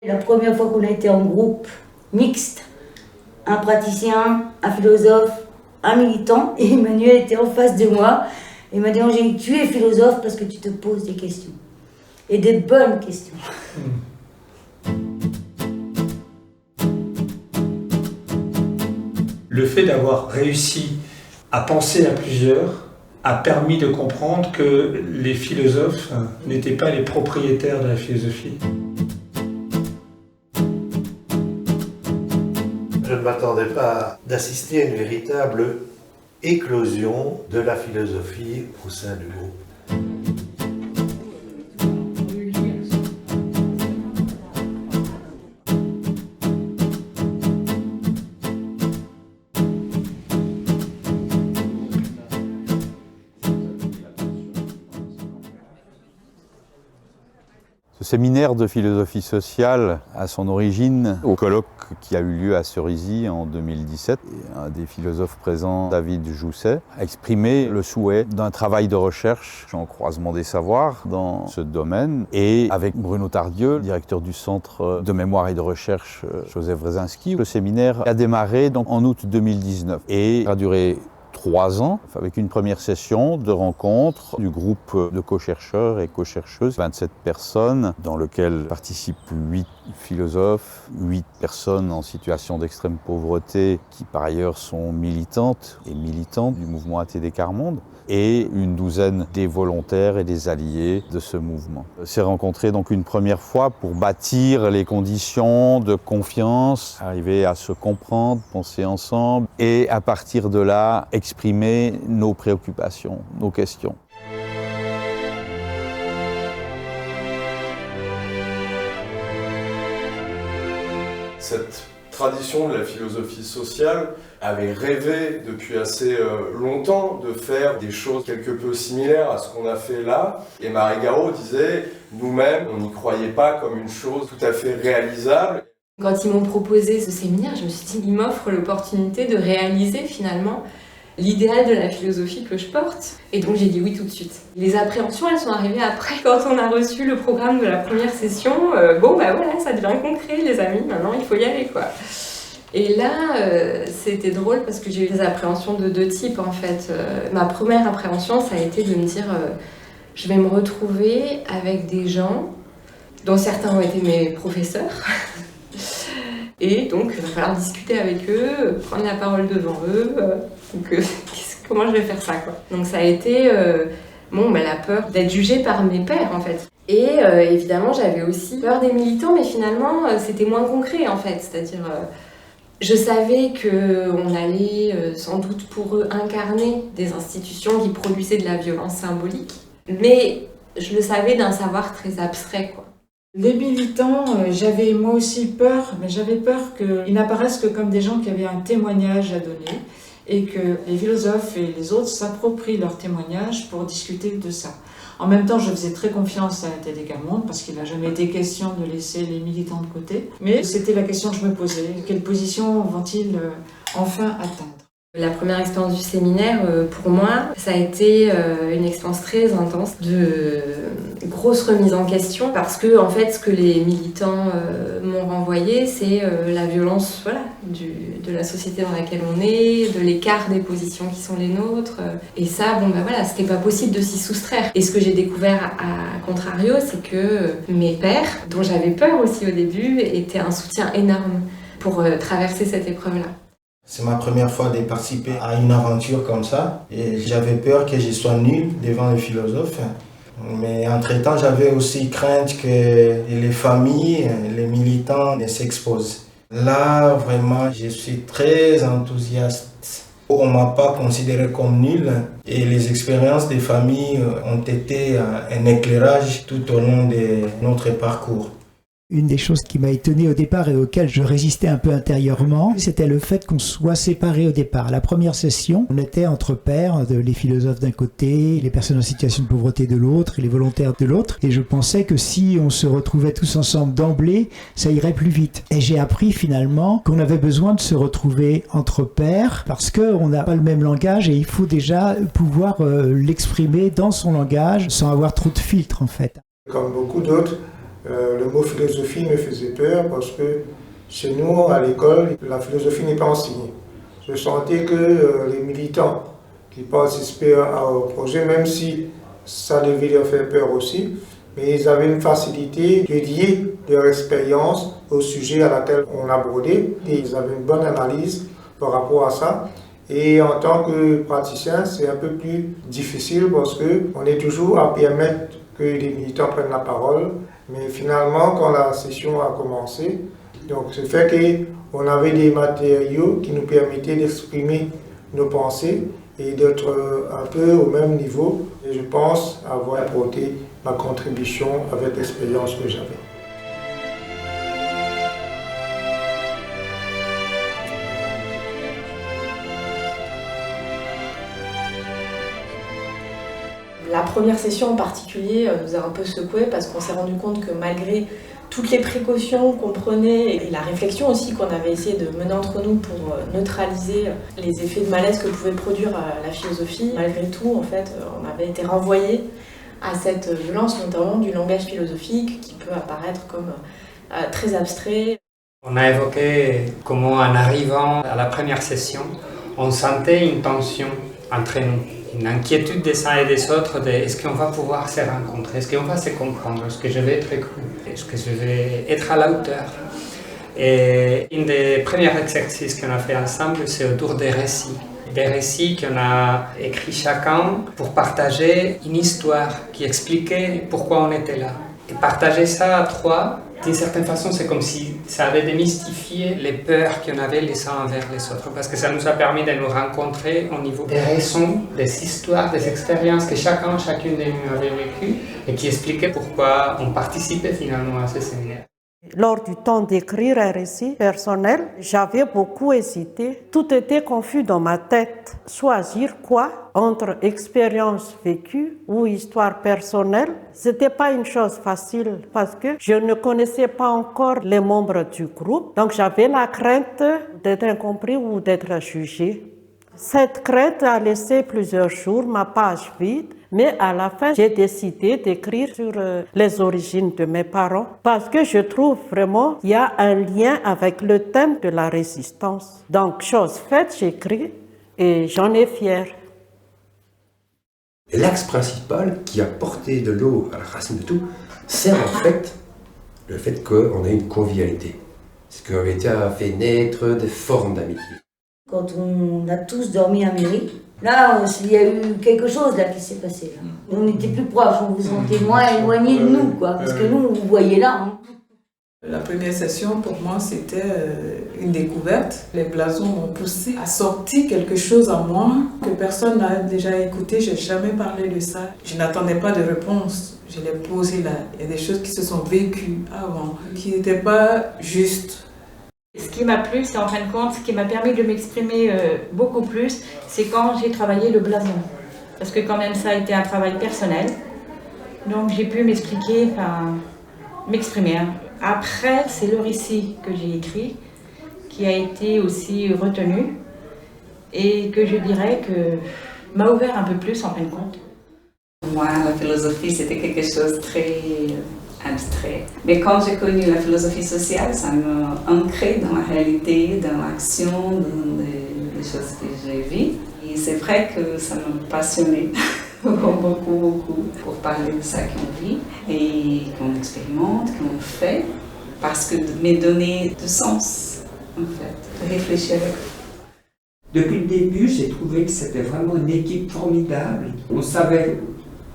La première fois qu'on a été en groupe mixte, un praticien, un philosophe, un militant, et Emmanuel était en face de moi. Il m'a dit: Angélique, tu es philosophe parce que tu te poses des questions. Et des bonnes questions. Le fait d'avoir réussi à penser à plusieurs a permis de comprendre que les philosophes n'étaient pas les propriétaires de la philosophie. Je ne m'attendais pas d'assister à une véritable éclosion de la philosophie au sein du groupe. Ce séminaire de philosophie sociale a son origine au colloque qui a eu lieu à Cerisy en 2017. Et un des philosophes présents, David Jousset, a exprimé le souhait d'un travail de recherche en croisement des savoirs dans ce domaine. Et avec Bruno Tardieu, directeur du Centre de mémoire et de recherche Joseph Wrezinski, le séminaire a démarré donc en août 2019 et a duré 3 ans, avec une première session de rencontre du groupe de co-chercheurs et co-chercheuses, 27 personnes, dans lequel participent 8 philosophes, 8 personnes en situation d'extrême pauvreté, qui par ailleurs sont militantes et militants du mouvement ATD Quart Monde, et une douzaine des volontaires et des alliés de ce mouvement. On s'est rencontrés donc une première fois pour bâtir les conditions de confiance, arriver à se comprendre, penser ensemble, et à partir de là, exprimer nos préoccupations, nos questions. Cette tradition de la philosophie sociale avait rêvé depuis assez longtemps de faire des choses quelque peu similaires à ce qu'on a fait là. Et Marie Garot disait, nous-mêmes, on n'y croyait pas comme une chose tout à fait réalisable. Quand ils m'ont proposé ce séminaire, je me suis dit, ils m'offrent l'opportunité de réaliser finalement l'idéal de la philosophie que je porte. Et donc j'ai dit oui tout de suite. Les appréhensions, elles sont arrivées après, quand on a reçu le programme de la première session. Bon bah voilà, ça devient concret les amis, maintenant il faut y aller quoi. Et là, c'était drôle parce que j'ai eu des appréhensions de 2 types en fait. Ma première appréhension, ça a été de me dire je vais me retrouver avec des gens dont certains ont été mes professeurs. Et donc, il va falloir discuter avec eux, prendre la parole devant eux. Comment je vais faire ça quoi. Donc ça a été la peur d'être jugée par mes pairs en fait. Et évidemment, j'avais aussi peur des militants, mais finalement, c'était moins concret en fait. C'est-à-dire, je savais qu'on allait sans doute pour eux incarner des institutions qui produisaient de la violence symbolique, mais je le savais d'un savoir très abstrait quoi. Les militants, j'avais moi aussi peur, mais j'avais peur qu'ils n'apparaissent que comme des gens qui avaient un témoignage à donner et que les philosophes et les autres s'approprient leur témoignage pour discuter de ça. En même temps, je faisais très confiance à ATD Quart Monde parce qu'il n'a jamais été question de laisser les militants de côté. Mais c'était la question que je me posais. Quelle position vont-ils enfin atteindre ? La première expérience du séminaire, pour moi, ça a été une expérience très intense de grosse remise en question parce que, en fait, ce que les militants m'ont renvoyé, c'est la violence de la société dans laquelle on est, de l'écart des positions qui sont les nôtres. Et ça, c'était pas possible de s'y soustraire. Et ce que j'ai découvert à contrario, c'est que mes pairs, dont j'avais peur aussi au début, étaient un soutien énorme pour traverser cette épreuve-là. C'est ma première fois de participer à une aventure comme ça et j'avais peur que je sois nul devant les philosophes. Mais entre-temps, j'avais aussi crainte que les familles, les militants ne s'exposent. Là, vraiment, je suis très enthousiaste. On ne m'a pas considéré comme nul et les expériences des familles ont été un éclairage tout au long de notre parcours. Une des choses qui m'a étonné au départ et auquel je résistais un peu intérieurement, c'était le fait qu'on soit séparés au départ. La première session, on était entre pairs, les philosophes d'un côté, les personnes en situation de pauvreté de l'autre, et les volontaires de l'autre. Et je pensais que si on se retrouvait tous ensemble d'emblée, ça irait plus vite. Et j'ai appris finalement qu'on avait besoin de se retrouver entre pairs parce qu'on n'a pas le même langage et il faut déjà pouvoir l'exprimer dans son langage sans avoir trop de filtres en fait. Comme beaucoup d'autres, Le mot philosophie me faisait peur parce que chez nous, à l'école, la philosophie n'est pas enseignée. Je sentais que les militants qui participaient au projet, même si ça devait leur faire peur aussi, mais ils avaient une facilité de lier leur expérience au sujet à laquelle on abordait. Et ils avaient une bonne analyse par rapport à ça. Et en tant que praticien, c'est un peu plus difficile parce qu'on est toujours à permettre que les militants prennent la parole. Mais finalement, quand la session a commencé, donc ce fait qu'on avait des matériaux qui nous permettaient d'exprimer nos pensées et d'être un peu au même niveau. Et je pense avoir apporté ma contribution avec l'expérience que j'avais. La première session en particulier nous a un peu secoué parce qu'on s'est rendu compte que malgré toutes les précautions qu'on prenait et la réflexion aussi qu'on avait essayé de mener entre nous pour neutraliser les effets de malaise que pouvait produire la philosophie, malgré tout, en fait, on avait été renvoyé à cette violence, notamment du langage philosophique qui peut apparaître comme très abstrait. On a évoqué comment, en arrivant à la première session, on sentait une tension entre nous. Une inquiétude des uns et des autres de est-ce qu'on va pouvoir se rencontrer, est-ce qu'on va se comprendre, est-ce que je vais être écouté, est-ce que je vais être à la hauteur. Et un des premiers exercices qu'on a fait ensemble, c'est autour des récits. Des récits qu'on a écrits chacun pour partager une histoire qui expliquait pourquoi on était là. Et partager ça à trois, d'une certaine façon, c'est comme si ça avait démystifié les peurs qu'on avait les uns envers les autres, parce que ça nous a permis de nous rencontrer au niveau des raisons, des histoires, des expériences que chacune de nous avait vécues et qui expliquaient pourquoi on participait finalement à ce séminaire. Lors du temps d'écrire un récit personnel, j'avais beaucoup hésité. Tout était confus dans ma tête. Choisir quoi entre expérience vécue ou histoire personnelle, c'était pas une chose facile parce que je ne connaissais pas encore les membres du groupe. Donc j'avais la crainte d'être incompris ou d'être jugé. Cette crainte a laissé plusieurs jours ma page vide, mais à la fin, j'ai décidé d'écrire sur les origines de mes parents parce que je trouve vraiment qu'il y a un lien avec le thème de la résistance. Donc, chose faite, j'écris et j'en ai fière. L'axe principal qui a porté de l'eau à la racine de tout, c'est en fait le fait qu'on a une convivialité. Ce qui avait été fait naître des formes d'amitié. Quand on a tous dormi à mairie, là, il y a eu quelque chose là qui s'est passé. Là. On était plus proches, on vous sentait moins éloignés de nous, quoi, parce que nous, on vous voyait là. Hein. La première session, pour moi, c'était une découverte. Les blasons m'ont poussé à sortir quelque chose en moi que personne n'a déjà écouté. Je n'ai jamais parlé de ça. Je n'attendais pas de réponse. Je l'ai posé là. Il y a des choses qui se sont vécues avant, qui n'étaient pas justes. Ce qui m'a plu, c'est en fin de compte, ce qui m'a permis de m'exprimer beaucoup plus, c'est quand j'ai travaillé le blason. Parce que quand même ça a été un travail personnel. Donc j'ai pu m'expliquer, m'exprimer. Après, c'est le récit que j'ai écrit, qui a été aussi retenu et que je dirais que m'a ouvert un peu plus en fin de compte. Moi, la philosophie, c'était quelque chose de très abstrait. Mais quand j'ai connu la philosophie sociale, ça m'a ancré dans la réalité, dans l'action, dans les choses que j'ai vues. Et c'est vrai que ça m'a passionné beaucoup pour parler de ça qu'on vit et qu'on expérimente, qu'on fait, parce que de me donner de sens, en fait, de réfléchir avec. Depuis le début, j'ai trouvé que c'était vraiment une équipe formidable. On savait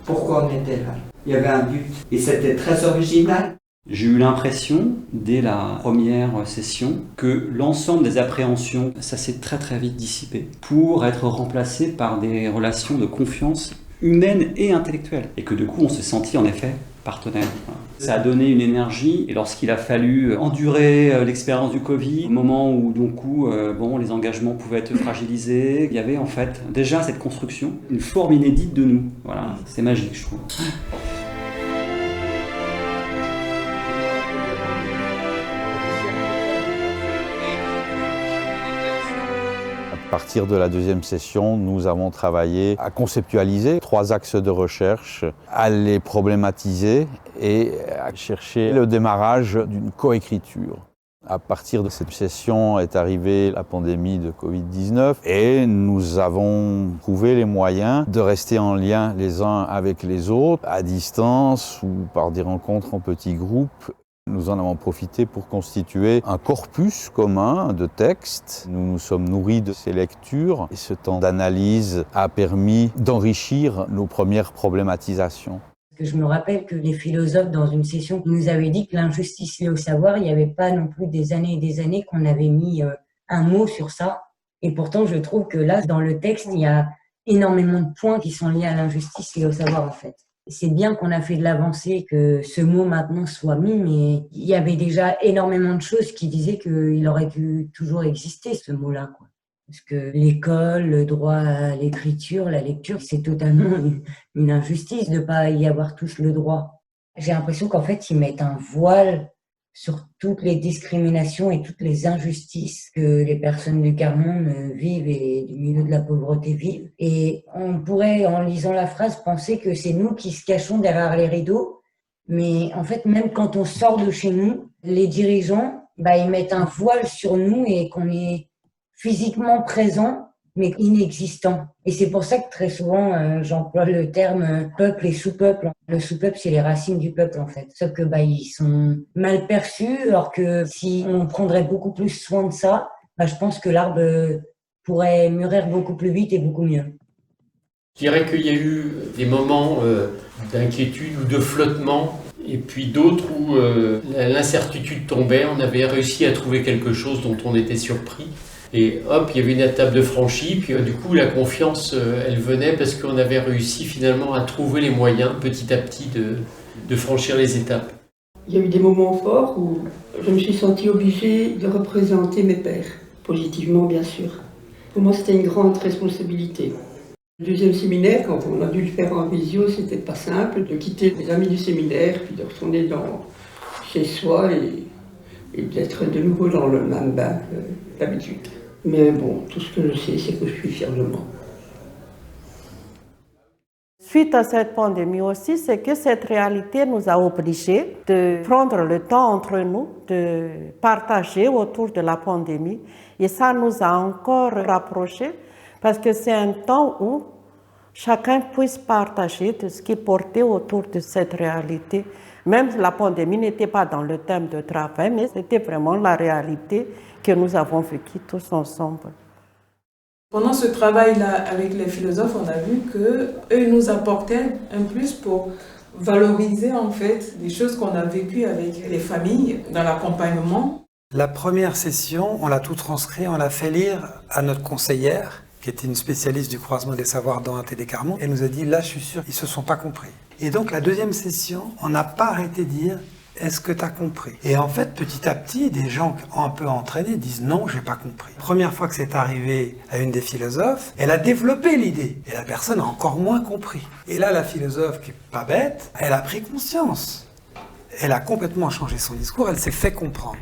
pourquoi on était là. Il y avait un but et c'était très original. J'ai eu l'impression, dès la première session, que l'ensemble des appréhensions, ça s'est très vite dissipé pour être remplacé par des relations de confiance humaine et intellectuelle. Et que du coup, on s'est senti en effet partenaire. Ça a donné une énergie et lorsqu'il a fallu endurer l'expérience du Covid, au moment où les engagements pouvaient être fragilisés, il y avait en fait déjà cette construction, une forme inédite de nous. Voilà, c'est magique, je trouve. À partir de la deuxième session, nous avons travaillé à conceptualiser 3 axes de recherche, à les problématiser et à chercher le démarrage d'une coécriture. À partir de cette session est arrivée la pandémie de Covid-19 et nous avons trouvé les moyens de rester en lien les uns avec les autres, à distance ou par des rencontres en petits groupes. Nous en avons profité pour constituer un corpus commun de textes. Nous nous sommes nourris de ces lectures et ce temps d'analyse a permis d'enrichir nos premières problématisations. Je me rappelle que les philosophes, dans une session, nous avaient dit que l'injustice liée au savoir, il n'y avait pas non plus des années et des années qu'on avait mis un mot sur ça. Et pourtant, je trouve que là, dans le texte, il y a énormément de points qui sont liés à l'injustice liée au savoir, en fait. C'est bien qu'on a fait de l'avancée, que ce mot maintenant soit mis, mais il y avait déjà énormément de choses qui disaient qu'il aurait dû toujours exister, ce mot-là, quoi. Parce que l'école, le droit à l'écriture, la lecture, c'est totalement une injustice de ne pas y avoir tous le droit. J'ai l'impression qu'en fait, ils mettent un voile sur toutes les discriminations et toutes les injustices que les personnes du quart-monde vivent et du milieu de la pauvreté vivent. Et on pourrait, en lisant la phrase, penser que c'est nous qui se cachons derrière les rideaux. Mais en fait, même quand on sort de chez nous, les dirigeants, ils mettent un voile sur nous et qu'on est physiquement présent, mais inexistant. Et c'est pour ça que très souvent, j'emploie le terme peuple et sous-peuple. Le sous-peuple, c'est les racines du peuple, en fait. Sauf que ils sont mal perçus, alors que si on prendrait beaucoup plus soin de ça, je pense que l'arbre pourrait mûrir beaucoup plus vite et beaucoup mieux. Je dirais qu'il y a eu des moments d'inquiétude ou de flottement, et puis d'autres où l'incertitude tombait. On avait réussi à trouver quelque chose dont on était surpris. Et hop, il y avait une étape de franchie, puis du coup la confiance, elle venait parce qu'on avait réussi finalement à trouver les moyens petit à petit de franchir les étapes. Il y a eu des moments forts où je me suis sentie obligée de représenter mes pairs, positivement bien sûr. Pour moi c'était une grande responsabilité. Le deuxième séminaire, quand on a dû le faire en visio, c'était pas simple de quitter les amis du séminaire, puis de retourner chez soi et d'être de nouveau dans le même bain que d'habitude. Mais bon, tout ce que je sais, c'est que je suis fière de moi. Suite à cette pandémie aussi, c'est que cette réalité nous a obligés de prendre le temps entre nous, de partager autour de la pandémie. Et ça nous a encore rapprochés parce que c'est un temps où chacun puisse partager de ce qui portait autour de cette réalité. Même la pandémie n'était pas dans le thème de travail, mais c'était vraiment la réalité que nous avons vécue tous ensemble. Pendant ce travail-là avec les philosophes, on a vu qu'eux nous apportaient un plus pour valoriser en fait des choses qu'on a vécues avec les familles dans l'accompagnement. La première session, on l'a tout transcrit, on l'a fait lire à notre conseillère, qui était une spécialiste du croisement des savoirs dans ATD Carmont, et nous a dit, là je suis sûr, ils ne se sont pas compris. Et donc la deuxième session, on n'a pas arrêté de dire, est-ce que tu as compris? Et en fait, petit à petit, des gens un peu entraînés disent, non, j'ai pas compris. La première fois que c'est arrivé à une des philosophes, elle a développé l'idée, et la personne a encore moins compris. Et là, la philosophe, qui est pas bête, elle a pris conscience. Elle a complètement changé son discours, elle s'est fait comprendre.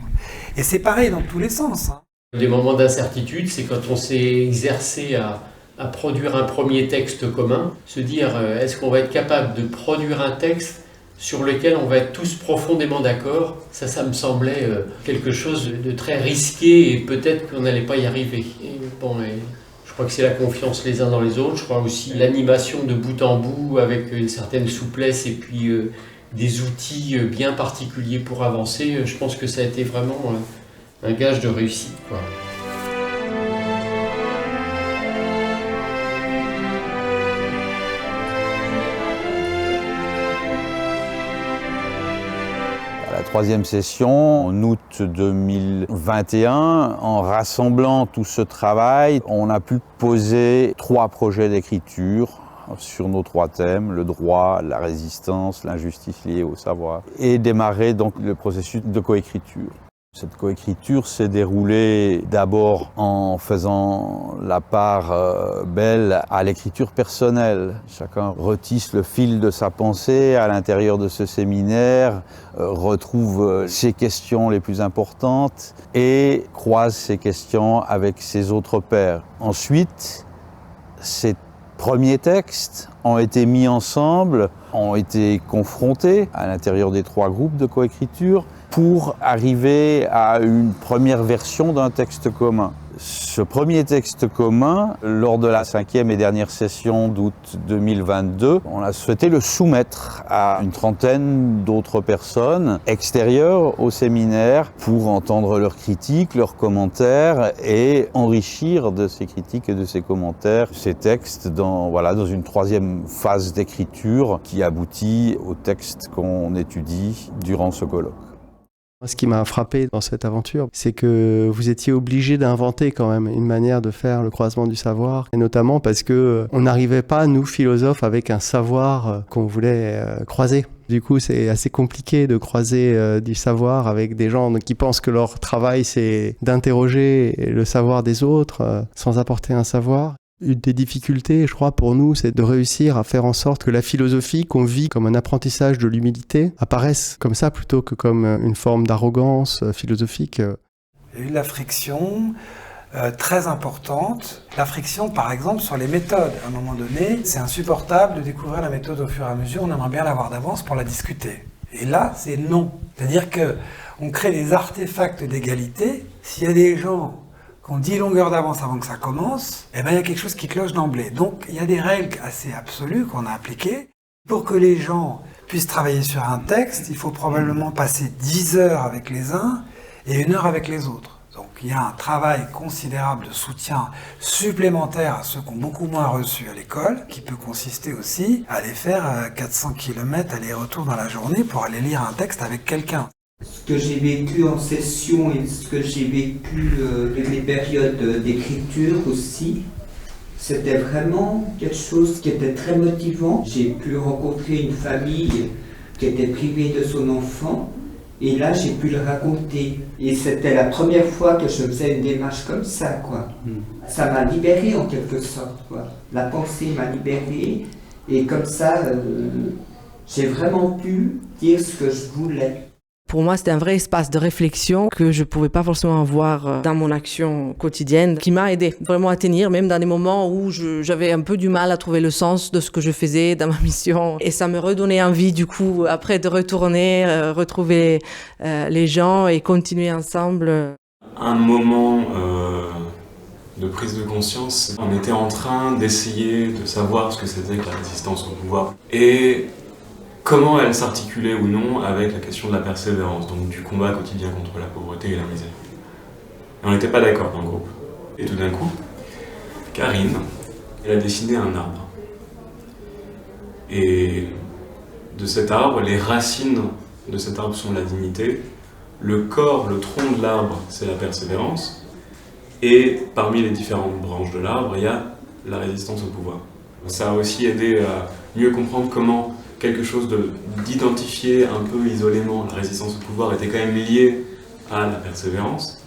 Et c'est pareil dans tous les sens. Des moments d'incertitude, c'est quand on s'est exercé à produire un premier texte commun, se dire est-ce qu'on va être capable de produire un texte sur lequel on va être tous profondément d'accord. Ça me semblait quelque chose de très risqué et peut-être qu'on n'allait pas y arriver. Je crois que c'est la confiance les uns dans les autres, je crois aussi l'animation de bout en bout avec une certaine souplesse et puis des outils bien particuliers pour avancer. Je pense que ça a été vraiment un gage de réussite, quoi. La troisième session, en août 2021, en rassemblant tout ce travail, on a pu poser 3 projets d'écriture sur nos 3 thèmes, le droit, la résistance, l'injustice liée au savoir, et démarrer donc le processus de coécriture. Cette coécriture s'est déroulée d'abord en faisant la part belle à l'écriture personnelle. Chacun retisse le fil de sa pensée à l'intérieur de ce séminaire, retrouve ses questions les plus importantes et croise ces questions avec ses autres pairs. Ensuite, ces premiers textes ont été mis ensemble, ont été confrontés à l'intérieur des 3 groupes de coécriture pour arriver à une première version d'un texte commun. Ce premier texte commun, lors de la 5e et dernière session d'août 2022, on a souhaité le soumettre à une trentaine d'autres personnes extérieures au séminaire pour entendre leurs critiques, leurs commentaires et enrichir de ces critiques et de ces commentaires ces textes dans une 3e phase d'écriture qui aboutit au texte qu'on étudie durant ce colloque. Ce qui m'a frappé dans cette aventure, c'est que vous étiez obligé d'inventer quand même une manière de faire le croisement du savoir, et notamment parce que on n'arrivait pas, nous philosophes, avec un savoir qu'on voulait croiser. Du coup, c'est assez compliqué de croiser du savoir avec des gens qui pensent que leur travail, c'est d'interroger le savoir des autres sans apporter un savoir. Une des difficultés, je crois, pour nous, c'est de réussir à faire en sorte que la philosophie qu'on vit comme un apprentissage de l'humilité apparaisse comme ça plutôt que comme une forme d'arrogance philosophique. Il y a eu la friction très importante. La friction, par exemple, sur les méthodes. À un moment donné, c'est insupportable de découvrir la méthode au fur et à mesure. On aimerait bien l'avoir d'avance pour la discuter. Et là, c'est non. C'est-à-dire qu'on crée des artefacts d'égalité. S'il y a des gens qu'on dit longueur d'avance avant que ça commence, il y a quelque chose qui cloche d'emblée. Donc, il y a des règles assez absolues qu'on a appliquées. Pour que les gens puissent travailler sur un texte, il faut probablement passer 10 heures avec les uns et 1 heure avec les autres. Donc, il y a un travail considérable de soutien supplémentaire à ceux qui ont beaucoup moins reçu à l'école, qui peut consister aussi à aller faire 400 km aller-retour dans la journée pour aller lire un texte avec quelqu'un. Ce que j'ai vécu en session et ce que j'ai vécu de mes périodes d'écriture aussi, c'était vraiment quelque chose qui était très motivant. J'ai pu rencontrer une famille qui était privée de son enfant et là j'ai pu le raconter. Et c'était la première fois que je faisais une démarche comme ça, quoi. Ça m'a libérée en quelque sorte, quoi. La pensée m'a libérée et comme ça, j'ai vraiment pu dire ce que je voulais. Pour moi, c'était un vrai espace de réflexion que je ne pouvais pas forcément avoir dans mon action quotidienne, qui m'a aidé vraiment à tenir, même dans des moments où j'avais un peu du mal à trouver le sens de ce que je faisais dans ma mission. Et ça me redonnait envie, du coup, après de retourner, retrouver les gens et continuer ensemble. Un moment de prise de conscience, on était en train d'essayer de savoir ce que c'était que la résistance au pouvoir. Et comment elle s'articulait ou non avec la question de la persévérance, donc du combat quotidien contre la pauvreté et la misère. Et on n'était pas d'accord dans le groupe. Et tout d'un coup, Karine, elle a dessiné un arbre. Et de cet arbre, les racines de cet arbre sont la dignité, le corps, le tronc de l'arbre, c'est la persévérance, et parmi les différentes branches de l'arbre, il y a la résistance au pouvoir. Ça a aussi aidé à mieux comprendre comment quelque chose d'identifié un peu isolément, la résistance au pouvoir était quand même liée à la persévérance,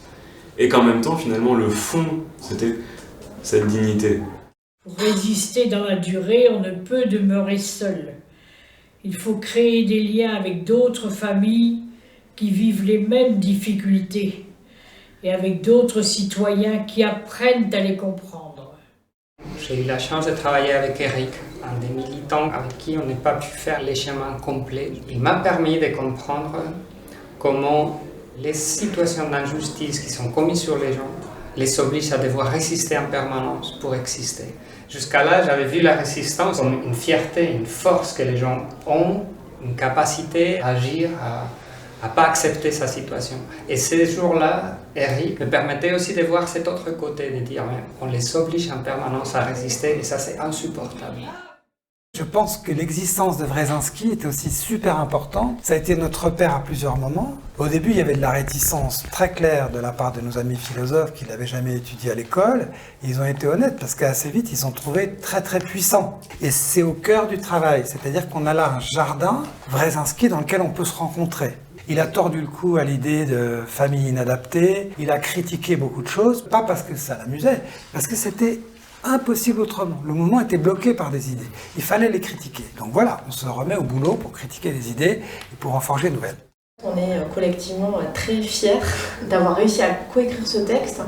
et qu'en même temps, finalement, le fond, c'était cette dignité. Pour résister dans la durée, on ne peut demeurer seul. Il faut créer des liens avec d'autres familles qui vivent les mêmes difficultés, et avec d'autres citoyens qui apprennent à les comprendre. J'ai eu la chance de travailler avec Eric, un des militants avec qui on n'a pas pu faire les chemins complets. Il m'a permis de comprendre comment les situations d'injustice qui sont commises sur les gens les obligent à devoir résister en permanence pour exister. Jusqu'à là, j'avais vu la résistance comme une fierté, une force que les gens ont, une capacité à agir, à ne pas accepter sa situation. Et ces jours-là, Eric me permettait aussi de voir cet autre côté, de dire on les oblige en permanence à résister et ça c'est insupportable. Je pense que l'existence de Wresinski était aussi super importante. Ça a été notre repère à plusieurs moments. Au début, il y avait de la réticence très claire de la part de nos amis philosophes qui n'avaient jamais étudié à l'école. Ils ont été honnêtes parce qu'assez vite, ils ont trouvé très très puissant. Et c'est au cœur du travail, c'est-à-dire qu'on a là un jardin Wresinski dans lequel on peut se rencontrer. Il a tordu le cou à l'idée de famille inadaptée, il a critiqué beaucoup de choses, pas parce que ça l'amusait, parce que c'était impossible autrement. Le mouvement était bloqué par des idées. Il fallait les critiquer. Donc voilà, on se remet au boulot pour critiquer les idées et pour en forger de nouvelles. On est collectivement très fiers d'avoir réussi à coécrire ce texte.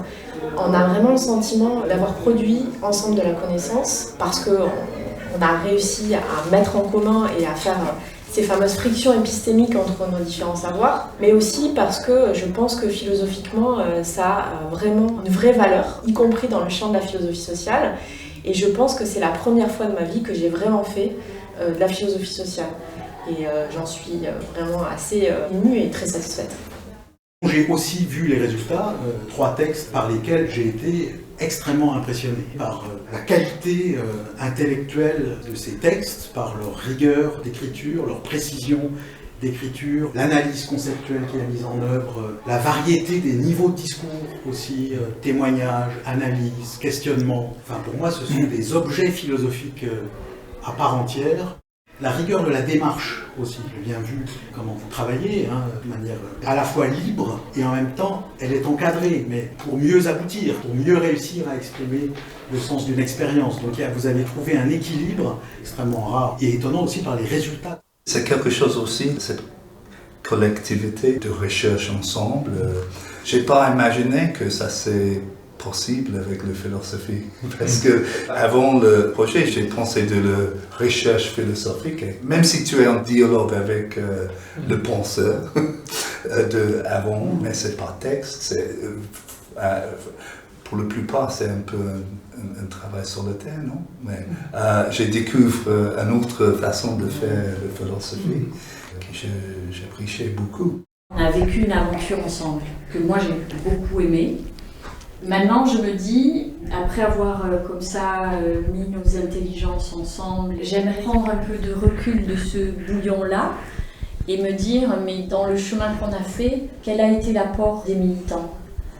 On a vraiment le sentiment d'avoir produit ensemble de la connaissance parce qu'on a réussi à mettre en commun et à faire ces fameuses frictions épistémiques entre nos différents savoirs, mais aussi parce que je pense que philosophiquement, ça a vraiment une vraie valeur, y compris dans le champ de la philosophie sociale. Et je pense que c'est la première fois de ma vie que j'ai vraiment fait de la philosophie sociale. Et j'en suis vraiment assez émue et très satisfaite. J'ai aussi vu les résultats, 3 textes par lesquels j'ai été extrêmement impressionné par la qualité intellectuelle de ces textes, par leur rigueur d'écriture, leur précision d'écriture, l'analyse conceptuelle qui est mise en œuvre, la variété des niveaux de discours aussi, témoignages, analyse, questionnement. Enfin, pour moi, ce sont des objets philosophiques à part entière. La rigueur de la démarche aussi, j'ai bien vu comment vous travaillez, de manière à la fois libre et en même temps elle est encadrée, mais pour mieux aboutir, pour mieux réussir à exprimer le sens d'une expérience. Donc vous avez trouvé un équilibre extrêmement rare et étonnant aussi par les résultats. C'est quelque chose aussi, cette collectivité de recherche ensemble. J'ai pas imaginé que ça c'est possible avec la philosophie. Parce que avant le projet, j'ai pensé de la recherche philosophique. Et même si tu es en dialogue avec le penseur de avant, mais c'est pas texte, pour la plupart, c'est un peu un travail sur le terre, non? Mais j'ai découvert une autre façon de faire la philosophie que j'appréciais beaucoup. On a vécu une aventure ensemble que moi j'ai beaucoup aimée. Maintenant, je me dis, après avoir comme ça mis nos intelligences ensemble, j'aimerais prendre un peu de recul de ce bouillon-là et me dire, mais dans le chemin qu'on a fait, quel a été l'apport des militants?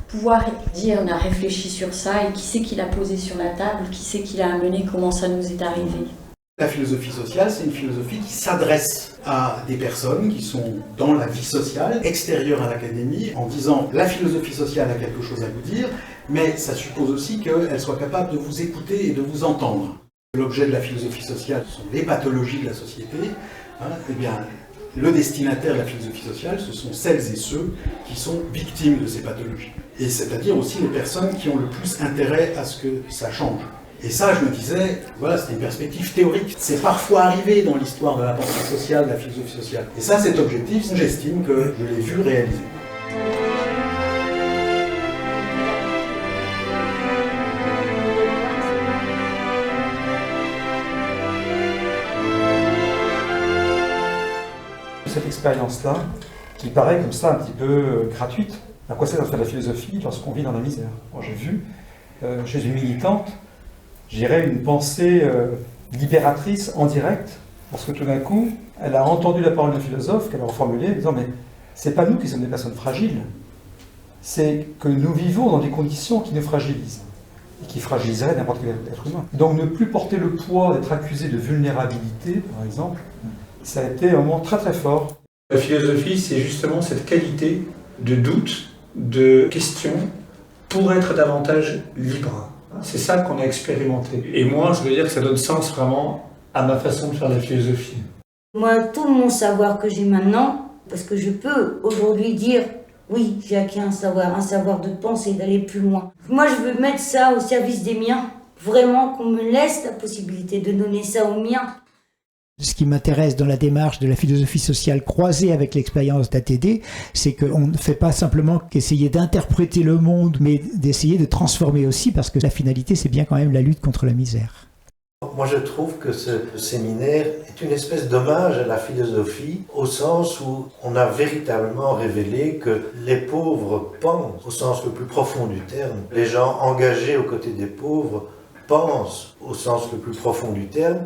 Pouvoir dire, on a réfléchi sur ça et qui c'est qui l'a posé sur la table, qui c'est qui l'a amené, comment ça nous est arrivé. La philosophie sociale, c'est une philosophie qui s'adresse à des personnes qui sont dans la vie sociale, extérieures à l'académie, en disant la philosophie sociale a quelque chose à vous dire, mais ça suppose aussi qu'elle soit capable de vous écouter et de vous entendre. L'objet de la philosophie sociale sont les pathologies de la société. Eh bien, le destinataire de la philosophie sociale, ce sont celles et ceux qui sont victimes de ces pathologies. Et c'est-à-dire aussi les personnes qui ont le plus intérêt à ce que ça change. Et ça, je me disais, voilà, c'était une perspective théorique. C'est parfois arrivé dans l'histoire de la pensée sociale, de la philosophie sociale. Et ça, cet objectif, j'estime que je l'ai vu réaliser. Cette expérience-là, qui paraît comme ça un petit peu gratuite, à quoi sert de faire de la philosophie lorsqu'on vit dans la misère? Bon, j'ai vu, chez une militante, j'irais une pensée libératrice en direct, parce que tout d'un coup, elle a entendu la parole d'un philosophe qu'elle a reformulée en disant « mais c'est pas nous qui sommes des personnes fragiles, c'est que nous vivons dans des conditions qui nous fragilisent, et qui fragiliseraient n'importe quel être humain. » Donc ne plus porter le poids d'être accusé de vulnérabilité, par exemple, ça a été un moment très très fort. La philosophie, c'est justement cette qualité de doute, de question, pour être davantage libre. C'est ça qu'on a expérimenté. Et moi, je veux dire que ça donne sens vraiment à ma façon de faire la philosophie. Moi, tout mon savoir que j'ai maintenant, parce que je peux aujourd'hui dire, oui, j'ai acquis un savoir de penser, d'aller plus loin. Moi, je veux mettre ça au service des miens. Vraiment, qu'on me laisse la possibilité de donner ça aux miens. Ce qui m'intéresse dans la démarche de la philosophie sociale croisée avec l'expérience d'ATD, c'est qu'on ne fait pas simplement qu'essayer d'interpréter le monde, mais d'essayer de transformer aussi, parce que la finalité, c'est bien quand même la lutte contre la misère. Moi, je trouve que ce séminaire est une espèce d'hommage à la philosophie, au sens où on a véritablement révélé que les pauvres pensent, au sens le plus profond du terme. Les gens engagés aux côtés des pauvres pensent, au sens le plus profond du terme,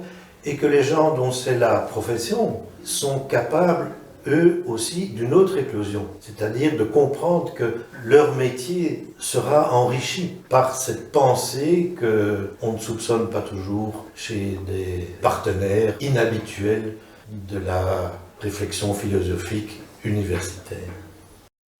et que les gens dont c'est la profession sont capables, eux aussi, d'une autre éclosion. C'est-à-dire de comprendre que leur métier sera enrichi par cette pensée qu'on ne soupçonne pas toujours chez des partenaires inhabituels de la réflexion philosophique universitaire.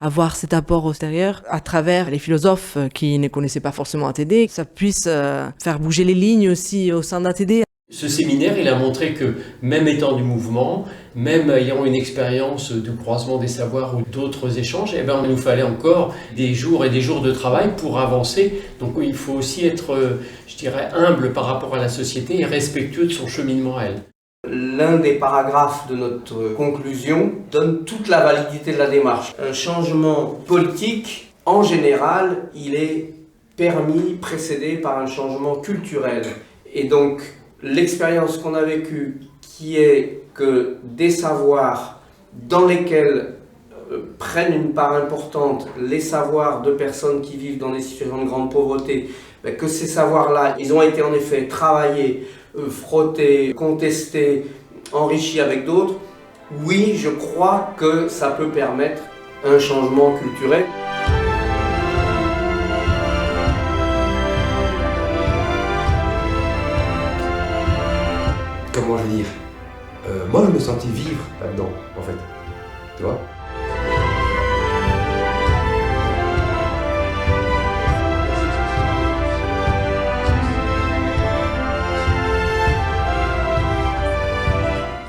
Avoir cet apport extérieur à travers les philosophes qui ne connaissaient pas forcément ATD, que ça puisse faire bouger les lignes aussi au sein d'ATD. Ce séminaire, il a montré que même étant du mouvement, même ayant une expérience de croisement des savoirs ou d'autres échanges, il nous fallait encore des jours et des jours de travail pour avancer. Donc il faut aussi être, je dirais, humble par rapport à la société et respectueux de son cheminement à elle. L'un des paragraphes de notre conclusion donne toute la validité de la démarche. Un changement politique, en général, il est permis, précédé par un changement culturel. Et donc, l'expérience qu'on a vécue, qui est que des savoirs dans lesquels prennent une part importante les savoirs de personnes qui vivent dans des situations de grande pauvreté, que ces savoirs-là, ils ont été en effet travaillés, frottés, contestés, enrichis avec d'autres, oui, je crois que ça peut permettre un changement culturel. Comment je veux dire, moi je me sentis vivre là-dedans, en fait, tu vois.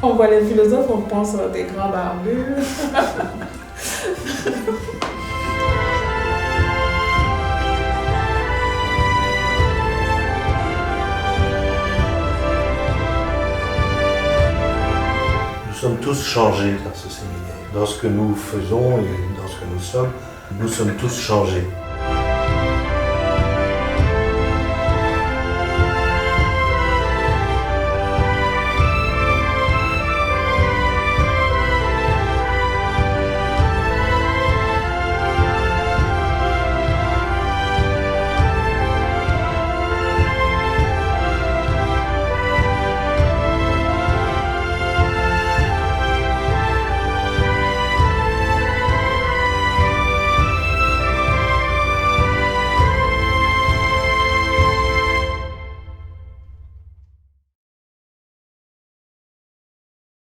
On voit les philosophes, on pense à des grands barbus. Nous sommes tous changés dans ce séminaire. Dans ce que nous faisons et dans ce que nous sommes tous changés.